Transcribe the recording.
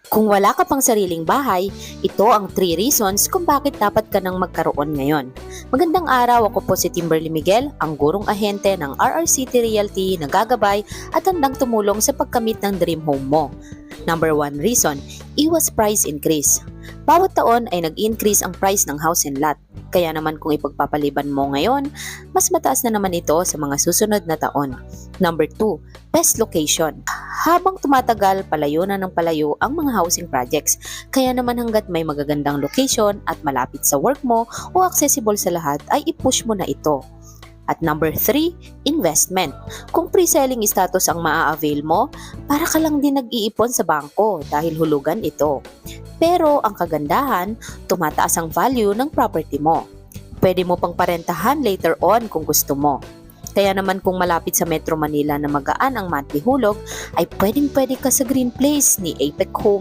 Kung wala ka pang sariling bahay, ito ang 3 reasons kung bakit dapat ka nang magkaroon ngayon. Magandang araw, ako po si Timberly Miguel, ang gurong ahente ng RRCT Realty na gagabay at handang tumulong sa pagkamit ng dream home mo. Number 1 reason, iwas price increase. Bawat taon ay nag-increase ang price ng house and lot. Kaya naman kung ipagpapaliban mo ngayon, mas mataas na naman ito sa mga susunod na taon. Number 2, best location. Habang tumatagal, palayo na ng palayo ang mga housing projects. Kaya naman hanggat may magagandang location at malapit sa work mo o accessible sa lahat ay i-push mo na ito. At number 3, investment. Kung pre-selling status ang maa-avail mo, para ka lang din nag-iipon sa bangko dahil hulugan ito. Pero ang kagandahan, tumataas ang value ng property mo. Pwede mo pang parentahan later on kung gusto mo. Kaya naman kung malapit sa Metro Manila na magaan ang monthly hulog, ay pwedeng-pwede ka sa Green Place ni Apex Homes